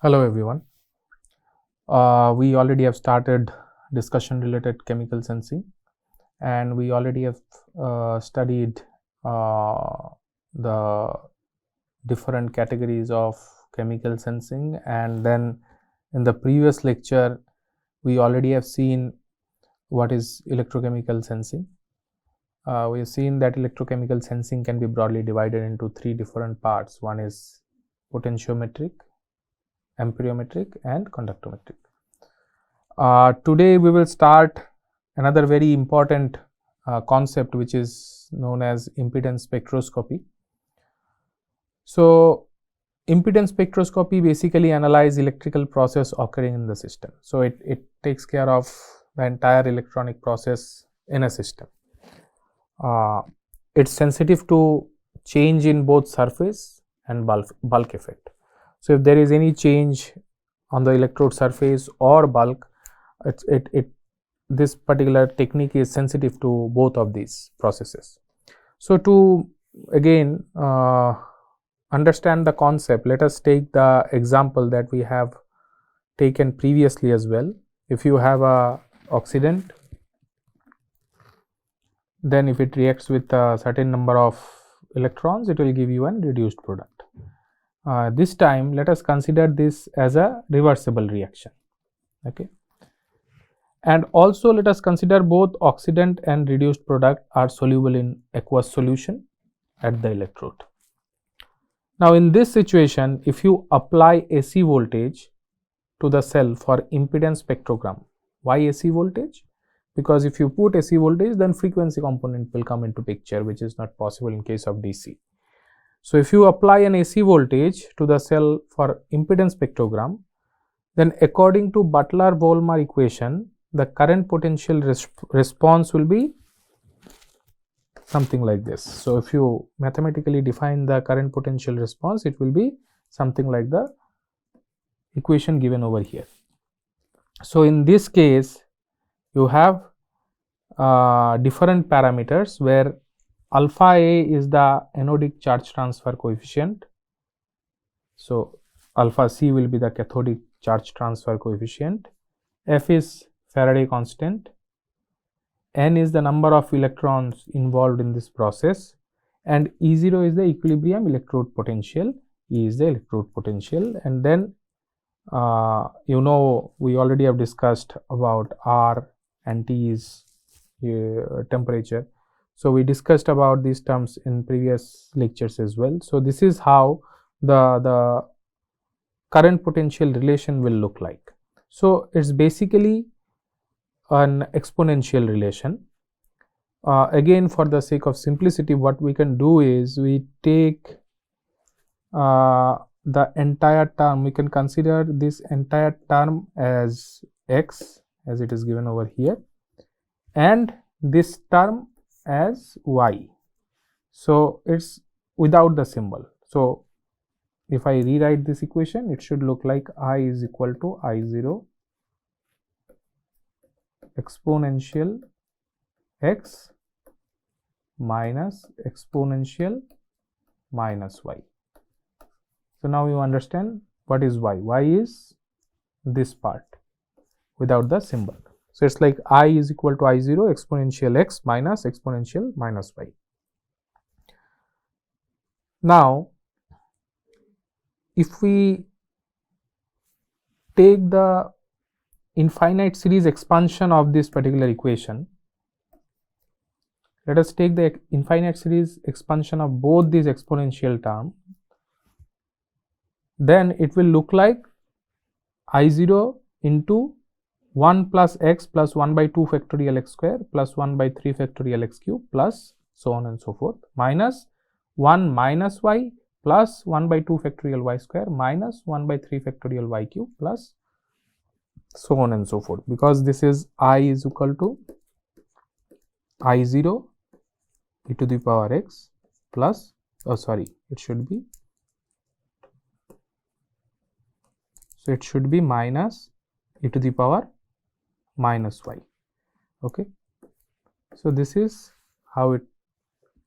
Hello everyone. We already have started discussion related chemical sensing, and we already have studied the different categories of chemical sensing, and then in the previous lecture we already have seen what is electrochemical sensing. We have seen that electrochemical sensing can be broadly divided into three different parts. One is potentiometric, amperometric and conductometric. Today we will start another very important concept, which is known as impedance spectroscopy. So impedance spectroscopy basically analyzes electrical process occurring in the system. So it takes care of the entire electronic process in a system. It's sensitive to change in both surface and bulk effect. So if there is any change on the electrode surface or bulk, this particular technique is sensitive to both of these processes. So to again understand the concept, let us take the example that we have taken previously as well. If you have a oxidant, then if it reacts with a certain number of electrons, it will give you a reduced product. This time let us consider this as a reversible reaction. Okay. And also let us consider both oxidant and reduced product are soluble in aqueous solution at the electrode. Now in this situation, if you apply AC voltage to the cell for impedance spectrogram, why AC voltage? Because if you put AC voltage, then frequency component will come into picture, which is not possible in case of DC. So if you apply an AC voltage to the cell for impedance spectrogram, then according to Butler-Volmar equation, the current potential response will be something like this. So if you mathematically define the current potential response, it will be something like the equation given over here. So in this case, you have different parameters where alpha A is the anodic charge transfer coefficient. So alpha C will be the cathodic charge transfer coefficient. F is Faraday constant. N is the number of electrons involved in this process, and E0 is the equilibrium electrode potential. E is the electrode potential, and then we already have discussed about R and T is temperature. So we discussed about these terms in previous lectures as well. So this is how the current potential relation will look like. So it's basically an exponential relation. Again, for the sake of simplicity, what we can do is we take the entire term. We can consider this entire term as x, as it is given over here, and this term as y. So it's without the symbol. So if I rewrite this equation, it should look like I is equal to I0 exponential x minus exponential minus y. So now you understand what is y. Y is this part without the symbol. So it's like I is equal to I0 exponential x minus exponential minus y. Now if we take the infinite series expansion of this particular equation, let us take the infinite series expansion of both these exponential terms, then it will look like I0 into 1 plus x plus 1 by 2 factorial x square plus 1 by 3 factorial x cube plus so on and so forth, minus 1 minus y plus 1 by 2 factorial y square minus 1 by 3 factorial y cube plus so on and so forth, because this is I is equal to I0 e to the power x plus, it should be minus e to the power minus y. Okay. So this is how it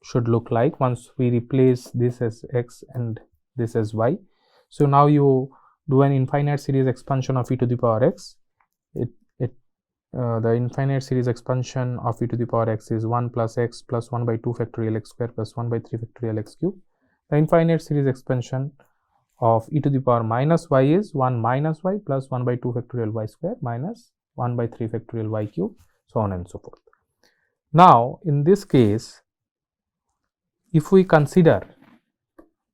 should look like once we replace this as x and this as y. So now you do an infinite series expansion of e to the power x, the infinite series expansion of e to the power x is 1 plus x plus 1 by 2 factorial x square plus 1 by 3 factorial x cube. The infinite series expansion of e to the power minus y is 1 minus y plus 1 by 2 factorial y square minus 1 by 3 factorial y cube, so on and so forth. Now, in this case, if we consider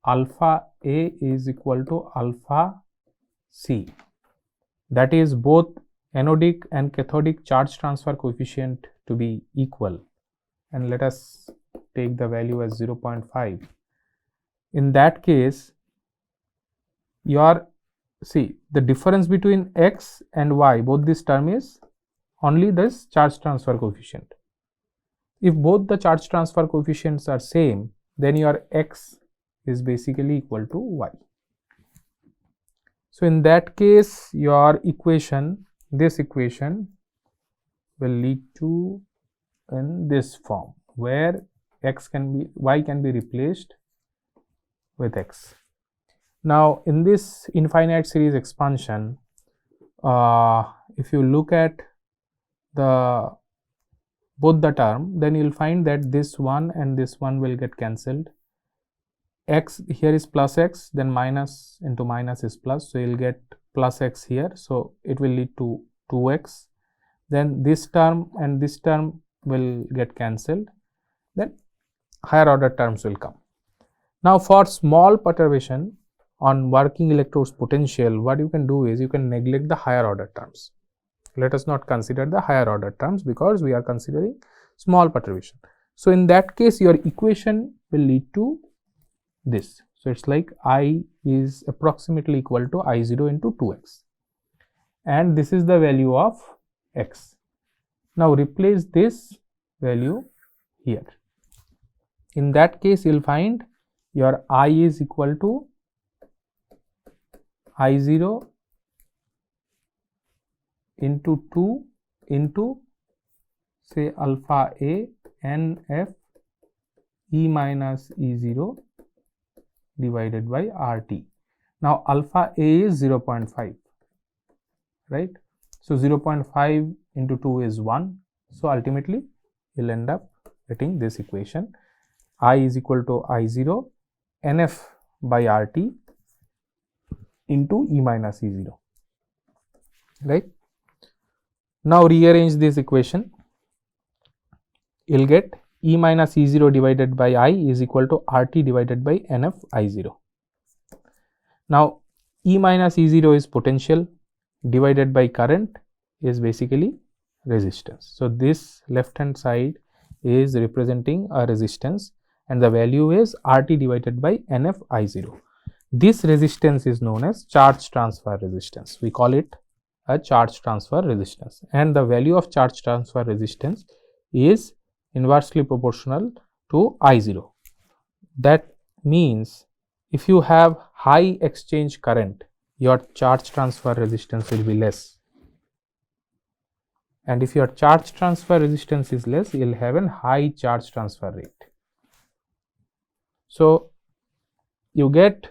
alpha A is equal to alpha C, that is both anodic and cathodic charge transfer coefficient to be equal, and let us take the value as 0.5. In that case, the difference between x and y, both this term is only this charge transfer coefficient. If both the charge transfer coefficients are same, then your x is basically equal to y. So in that case, your equation, this equation will lead to in this form, where y can be replaced with x. Now in this infinite series expansion, if you look at both the term, then you will find that this one and this one will get cancelled. X here is plus x, then minus into minus is plus, so you will get plus x here, so it will lead to 2x. Then this term and this term will get cancelled, then higher order terms will come. Now for small perturbation on working electrode's potential, what you can do is you can neglect the higher order terms. Let us not consider the higher order terms because we are considering small perturbation. So in that case, your equation will lead to this. So it's like I is approximately equal to I0 into 2x, and this is the value of x. Now replace this value here. In that case, you will find your I is equal to I0 into 2 into say alpha A n f e minus E0 divided by RT. Now alpha A is 0.5, right? So 0.5 into 2 is 1. So ultimately you will end up getting this equation: I is equal to I0 nf by RT into E minus E0, right? Now rearrange this equation, you will get E minus E0 divided by I is equal to RT divided by NF I0. Now E minus E0 is potential divided by current is basically resistance. So this left hand side is representing a resistance and the value is RT divided by NF I0. This resistance is known as charge transfer resistance. We call it a charge transfer resistance, and the value of charge transfer resistance is inversely proportional to I0. That means if you have high exchange current, your charge transfer resistance will be less, and if your charge transfer resistance is less, you will have a high charge transfer rate. So you get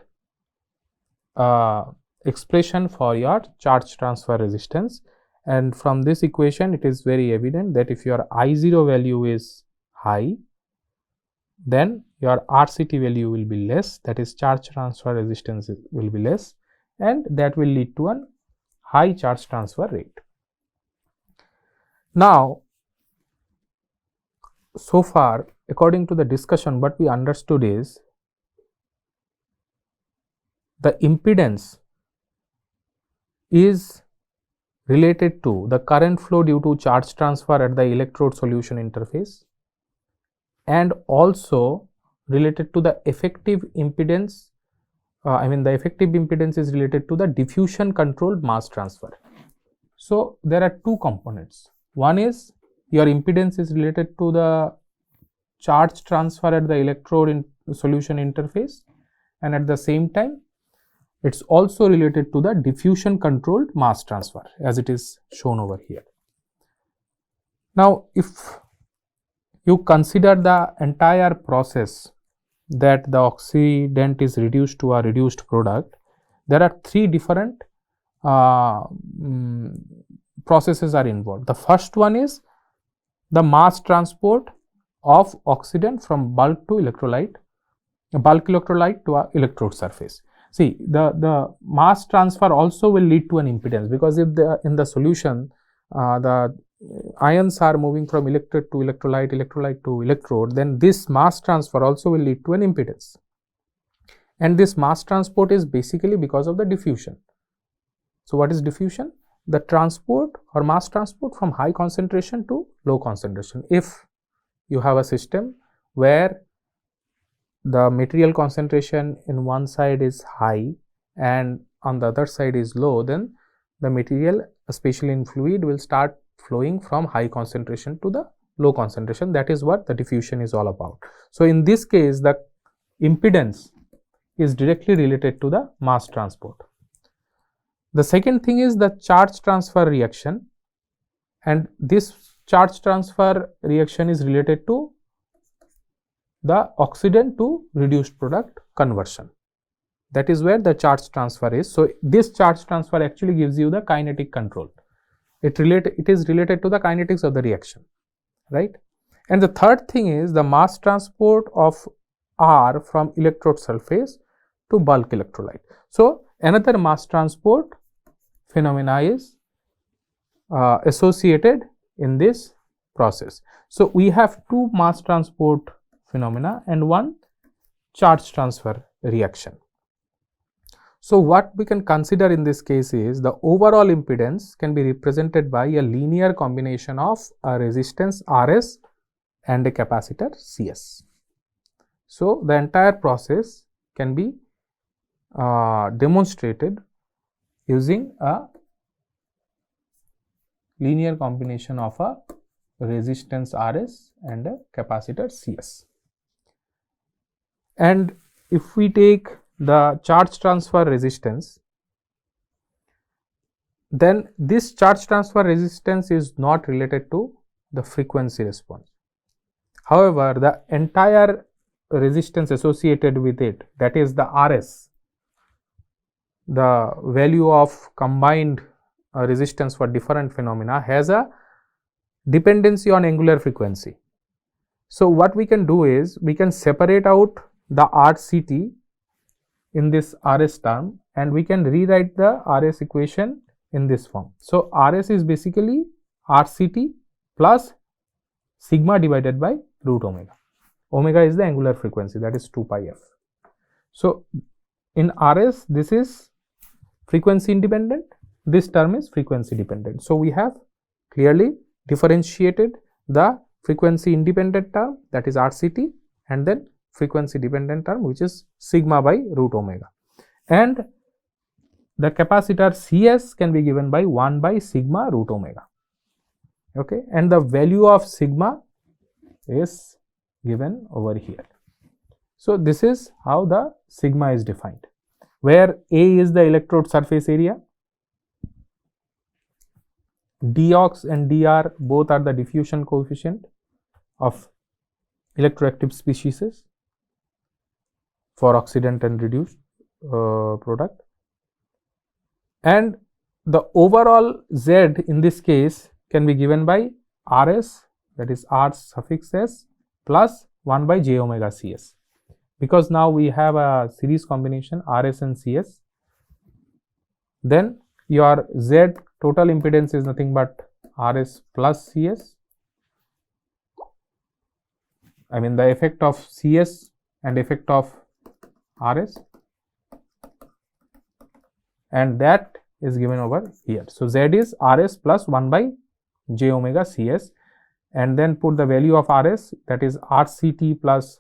expression for your charge transfer resistance, and from this equation it is very evident that if your I0 value is high, then your RCT value will be less, that is charge transfer resistance will be less, and that will lead to a high charge transfer rate. Now so far, according to the discussion, what we understood is the impedance is related to the current flow due to charge transfer at the electrode solution interface, and also related to the effective impedance. The effective impedance is related to the diffusion controlled mass transfer. So there are two components. One is your impedance is related to the charge transfer at the electrode solution interface, and at the same time it is also related to the diffusion controlled mass transfer as it is shown over here. Now if you consider the entire process, that the oxidant is reduced to a reduced product, there are three different processes are involved. The first one is the mass transport of oxidant from bulk to electrolyte, bulk electrolyte to a electrode surface. See, the mass transfer also will lead to an impedance, because if in the solution the ions are moving from electrode to electrolyte, electrolyte to electrode, then this mass transfer also will lead to an impedance. And this mass transport is basically because of the diffusion. So what is diffusion? The transport or mass transport from high concentration to low concentration. If you have a system where the material concentration in one side is high and on the other side is low, then the material, especially in fluid, will start flowing from high concentration to the low concentration. That is what the diffusion is all about. So in this case, the impedance is directly related to the mass transport. The second thing is the charge transfer reaction, and this charge transfer reaction is related to the oxidant to reduced product conversion. That is where the charge transfer is. So this charge transfer actually gives you the kinetic control. It is related to the kinetics of the reaction, right? And the third thing is the mass transport of R from electrode surface to bulk electrolyte. So another mass transport phenomena is associated in this process. So we have two mass transport phenomena and one charge transfer reaction. So what we can consider in this case is the overall impedance can be represented by a linear combination of a resistance Rs and a capacitor Cs. So the entire process can be demonstrated using a linear combination of a resistance Rs and a capacitor Cs. And if we take the charge transfer resistance, then this charge transfer resistance is not related to the frequency response. However, the entire resistance associated with it, that is the Rs, the value of combined resistance for different phenomena, has a dependency on angular frequency. So what we can do is we can separate out the RCT in this Rs term and we can rewrite the Rs equation in this form. So Rs is basically RCT plus sigma divided by root omega. Omega is the angular frequency, that is 2 pi f. So in Rs, this is frequency independent, this term is frequency dependent. So we have clearly differentiated the frequency independent term, that is RCT, and then frequency dependent term, which is sigma by root omega. And the capacitor Cs can be given by 1 by sigma root omega. Okay, and the value of sigma is given over here. So this is how the sigma is defined, where A is the electrode surface area, Dox and Dr both are the diffusion coefficient of electroactive species for oxidant and reduced product, and the overall Z in this case can be given by Rs, that is R suffix S, plus 1 by j omega Cs, because now we have a series combination Rs and Cs. Then your Z total impedance is nothing but Rs plus Cs, I mean the effect of Cs and effect of Rs, and that is given over here. So Z is Rs plus 1 by j omega Cs, and then put the value of Rs, that is RCT plus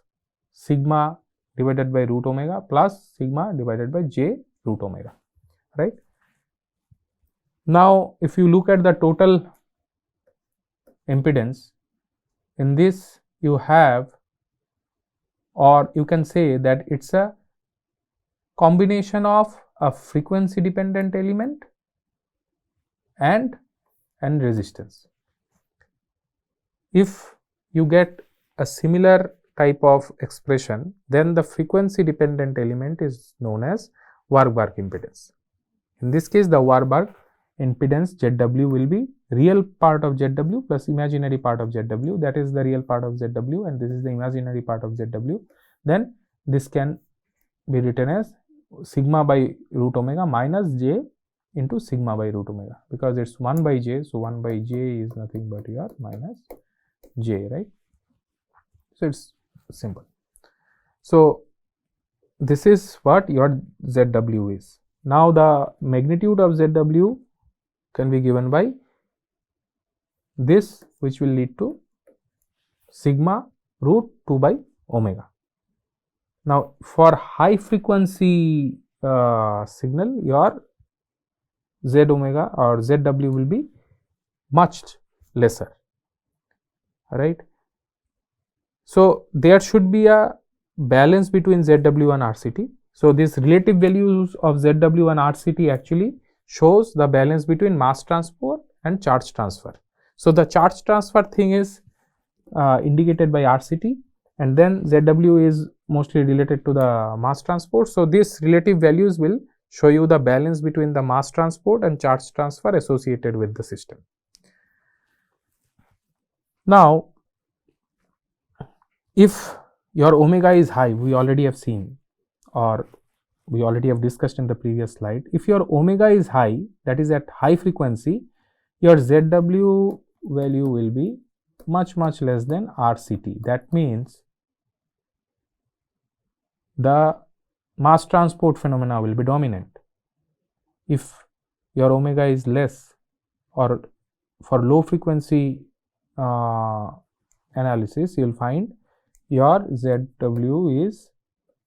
sigma divided by root omega plus sigma divided by j root omega, right? Now if you look at the total impedance, in this you have, or you can say that it's a combination of a frequency dependent element and resistance. If you get a similar type of expression, then the frequency dependent element is known as work impedance. In this case, the work impedance ZW will be real part of ZW plus imaginary part of ZW. That is the real part of ZW and this is the imaginary part of ZW. Then this can be written as sigma by root omega minus j into sigma by root omega, because it's 1 by j. So 1 by j is nothing but your minus j, right? So it's simple. So this is what your ZW is. Now the magnitude of ZW can be given by this, which will lead to sigma root 2 by omega. Now for high frequency signal, your Z omega or ZW will be much lesser, right? So there should be a balance between ZW and RCT. So these relative values of ZW and RCT actually shows the balance between mass transport and charge transfer. So the charge transfer thing is indicated by RCT, and then ZW is mostly related to the mass transport. So these relative values will show you the balance between the mass transport and charge transfer associated with the system. Now, if your omega is high, we already have seen, or we already have discussed in the previous slide. If your omega is high, that is at high frequency, your ZW value will be much less than RCT. That means the mass transport phenomena will be dominant. If your omega is less, or for low frequency analysis, you will find your ZW is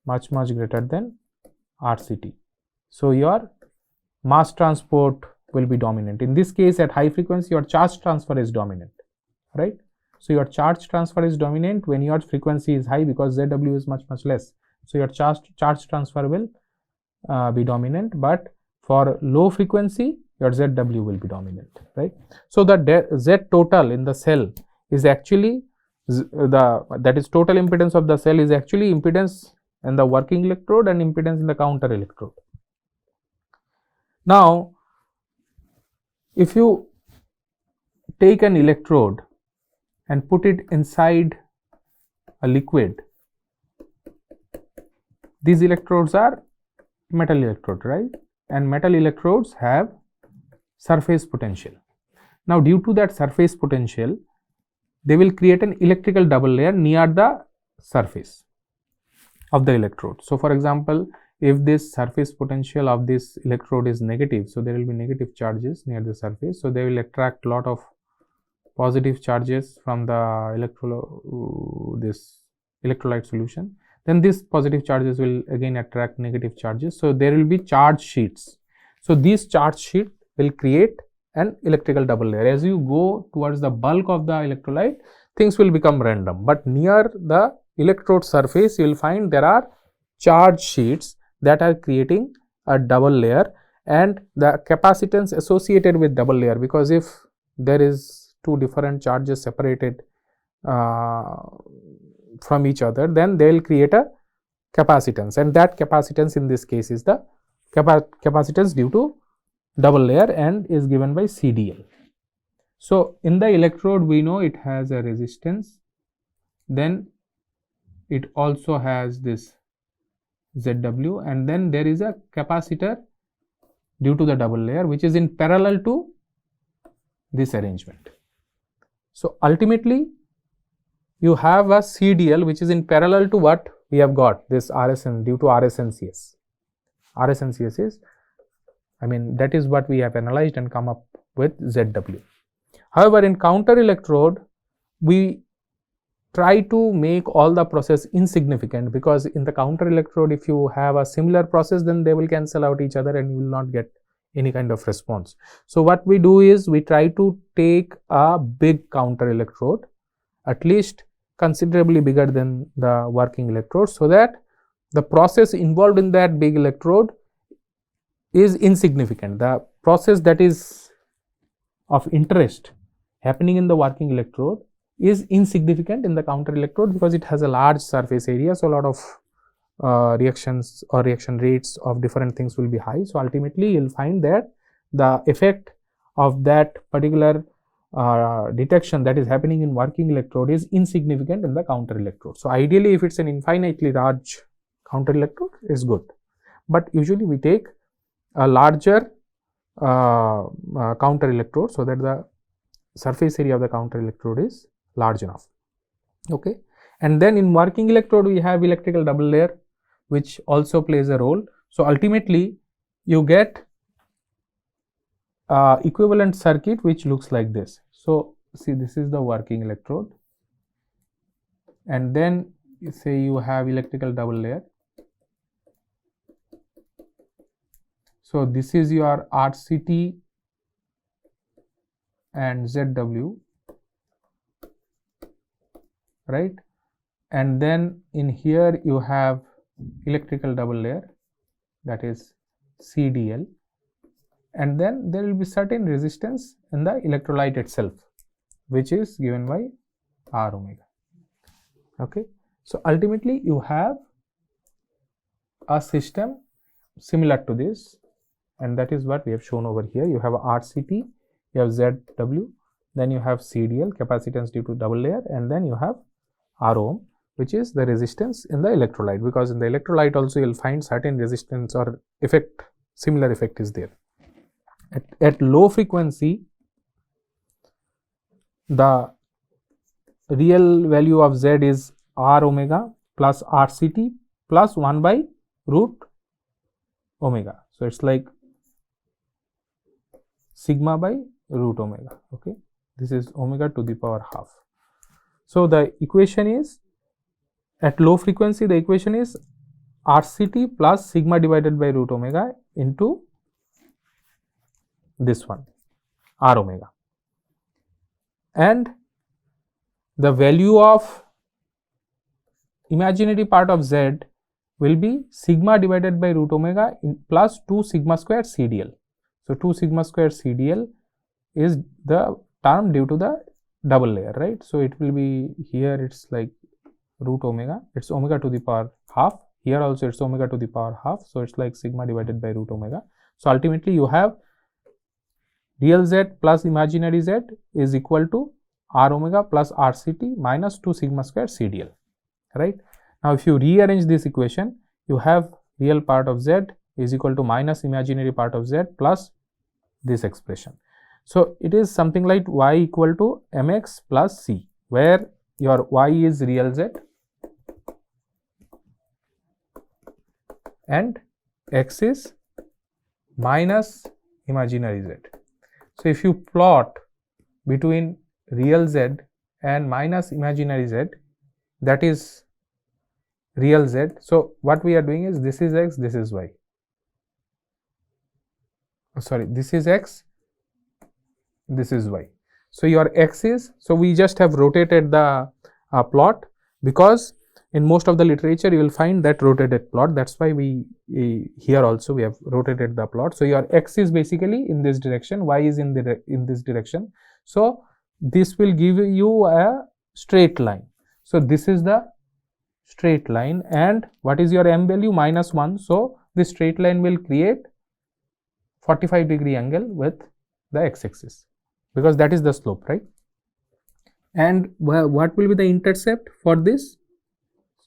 much greater than RCT. So your mass transport will be dominant. In this case, at high frequency, your charge transfer is dominant, right? So your charge transfer is dominant when your frequency is high, because ZW is much less. So your charge transfer will be dominant, but for low frequency, your ZW will be dominant, right? So the Z total in the cell is actually that is total impedance of the cell is actually impedance in the working electrode and impedance in the counter electrode. Now, if you take an electrode and put it inside a liquid, these electrodes are metal electrode, right? And metal electrodes have surface potential. Now, due to that surface potential, they will create an electrical double layer near the surface of the electrode. So for example, if this surface potential of this electrode is negative, so there will be negative charges near the surface. So they will attract lot of positive charges from the this electrolyte solution. Then these positive charges will again attract negative charges. So there will be charge sheets. So these charge sheet will create an electrical double layer. As you go towards the bulk of the electrolyte, things will become random, but near the electrode surface, you will find there are charge sheets that are creating a double layer, and the capacitance associated with double layer, because if there is two different charges separated from each other, then they will create a capacitance, and that capacitance in this case is the capacitance due to double layer and is given by CDL. So in the electrode, we know it has a resistance, then it also has this ZW, and then there is a capacitor due to the double layer, which is in parallel to this arrangement. So ultimately, you have a CDL which is in parallel to what we have got, this RSN due to RSNCS. RSNCS is, I mean, that is what we have analyzed and come up with ZW. However, in counter electrode, we try to make all the process insignificant, because in the counter electrode, if you have a similar process, then they will cancel out each other and you will not get any kind of response. So what we do is we try to take a big counter electrode, at least considerably bigger than the working electrode, so that the process involved in that big electrode is insignificant. The process that is of interest happening in the working electrode is insignificant in the counter electrode, because it has a large surface area, so a lot of reactions or reaction rates of different things will be high. So ultimately you'll find that the effect of that particular detection that is happening in working electrode is insignificant in the counter electrode. So ideally, if it's an infinitely large counter electrode, is good, but usually we take a larger counter electrode so that the surface area of the counter electrode is large enough. Okay, and then in working electrode we have electrical double layer, which also plays a role. So ultimately you get equivalent circuit which looks like this. So see, this is the working electrode, and then say you have electrical double layer. So this is your RCT and ZW, right? And then in here you have electrical double layer, that is CDL, and then there will be certain resistance in the electrolyte itself, which is given by R omega. Okay, so ultimately you have a system similar to this, and that is what we have shown over here. You have RCT, you have ZW, then you have CDL, capacitance due to double layer, and then you have R ohm, which is the resistance in the electrolyte, because in the electrolyte also you will find certain resistance or effect, similar effect is there. At low frequency, the real value of Z is R omega plus RCT plus 1 by root omega. So it's like sigma by root omega. Okay, this is omega to the power half. So the equation is, at low frequency, the equation is RCT plus sigma divided by root omega into this one, R omega, and the value of imaginary part of Z will be sigma divided by root omega plus 2 sigma square CDL. So 2 sigma square CDL is the term due to the double layer, right? So it will be, here it's like root omega, it's omega to the power half, here also it's omega to the power half, so it's like sigma divided by root omega. So ultimately you have real Z plus imaginary Z is equal to R omega plus RCT minus 2 sigma square CDL, right? Now if you rearrange this equation, you have real part of Z is equal to minus imaginary part of Z plus this expression. So it is something like y equal to mx plus c, where your y is real Z and x is minus imaginary Z. So if you plot between real Z and minus imaginary Z, that is real Z. So what we are doing is, this is x, this is y. Sorry, this is x, this is y. So your x is, so we just have rotated the plot, because in most of the literature you will find that rotated plot. That's why we here also we have rotated the plot. So your x is basically in this direction, y is in this direction. So this will give you a straight line. So this is the straight line, and what is your m value? Minus 1. So this straight line will create 45-degree angle with the x-axis, because that is the slope, right? And what will be the intercept for this?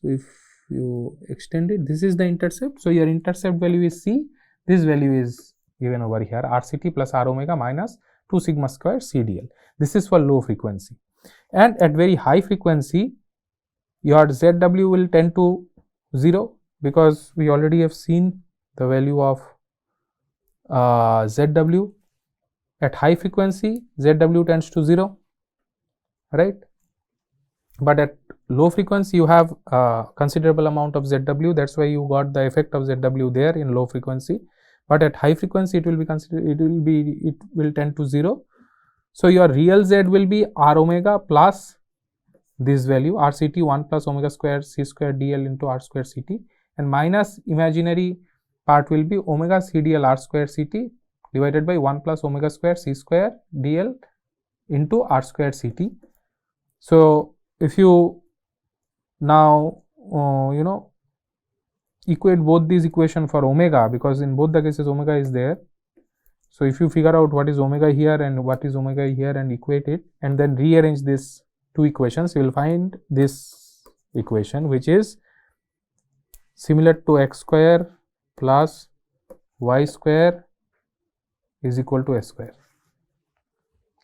So if you extend it, this is the intercept. So your intercept value is c. This value is given over here, RCT plus R omega minus 2 sigma square CDL. This is for low frequency. And at very high frequency, your ZW will tend to 0, because we already have seen the value of ZW. At high frequency, ZW tends to 0, right? But at low frequency you have considerable amount of ZW, that's why you got the effect of ZW there in low frequency. But at high frequency it will be it will tend to 0. So your real Z will be R omega plus this value RCT 1 plus omega square c square dl into R square CT, and minus imaginary part will be omega CDL R square CT divided by 1 plus omega square c square dl into R square CT. So if you now equate both these equation for omega, because in both the cases omega is there. So if you figure out what is omega here and what is omega here and equate it and then rearrange these two equations, you will find this equation which is similar to x square plus y square is equal to s square,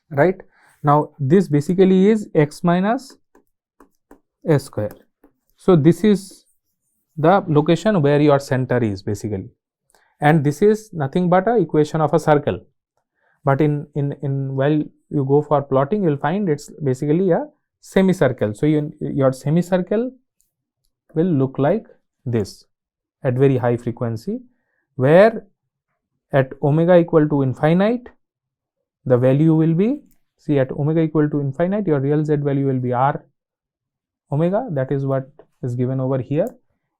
right? Now this basically is x minus s square. So this is the location where your center is basically, and this is nothing but a equation of a circle, but in while you go for plotting, you will find it's basically a semicircle. So your semicircle will look like this at very high frequency, where at omega equal to infinite the value will be, see, at omega equal to infinite your real z value will be r omega, that is what is given over here,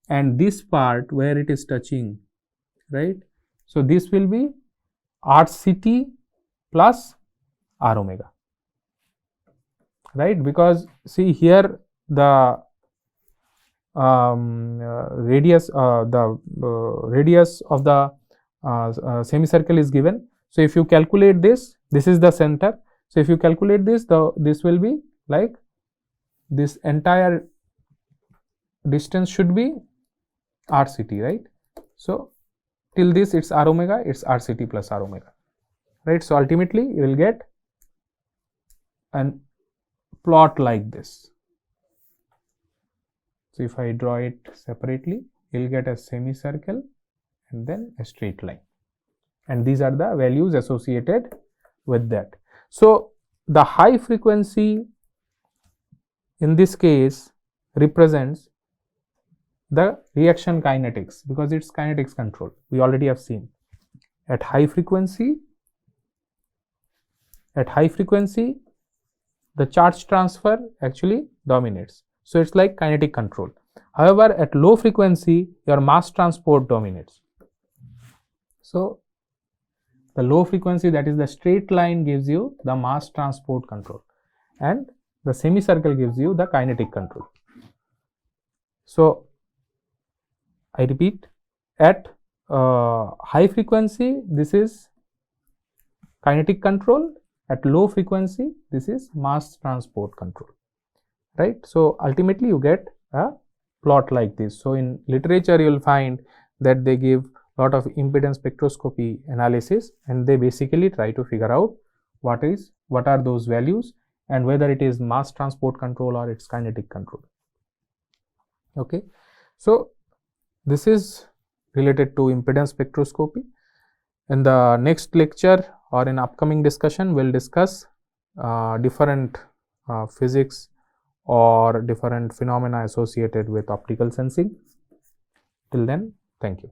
and this part where it is touching, right? So this will be RCT plus r omega, right? Because see here the radius of the semicircle is given. So if you calculate this, this is the center. So if you calculate this, this will be like this entire distance should be RCT, right? So till this it's r omega, it's RCT plus r omega, right? So ultimately you will get an plot like this. So if I draw it separately, you will get a semicircle and then a straight line, and these are the values associated with that. So the high frequency in this case represents the reaction kinetics, because it's kinetics control, we already have seen. At high frequency the charge transfer actually dominates, so it's like kinetic control. However, at low frequency your mass transport dominates. So the low frequency, that is the straight line, gives you the mass transport control, and the semicircle gives you the kinetic control. So I repeat, at high frequency this is kinetic control, at low frequency this is mass transport control, right? So ultimately you get a plot like this. So in literature you will find that they give lot of impedance spectroscopy analysis, and they basically try to figure out what are those values and whether it is mass transport control or it's kinetic control. Okay, so this is related to impedance spectroscopy. In the next lecture or in upcoming discussion, we'll discuss different physics or different phenomena associated with optical sensing. Till then, thank you.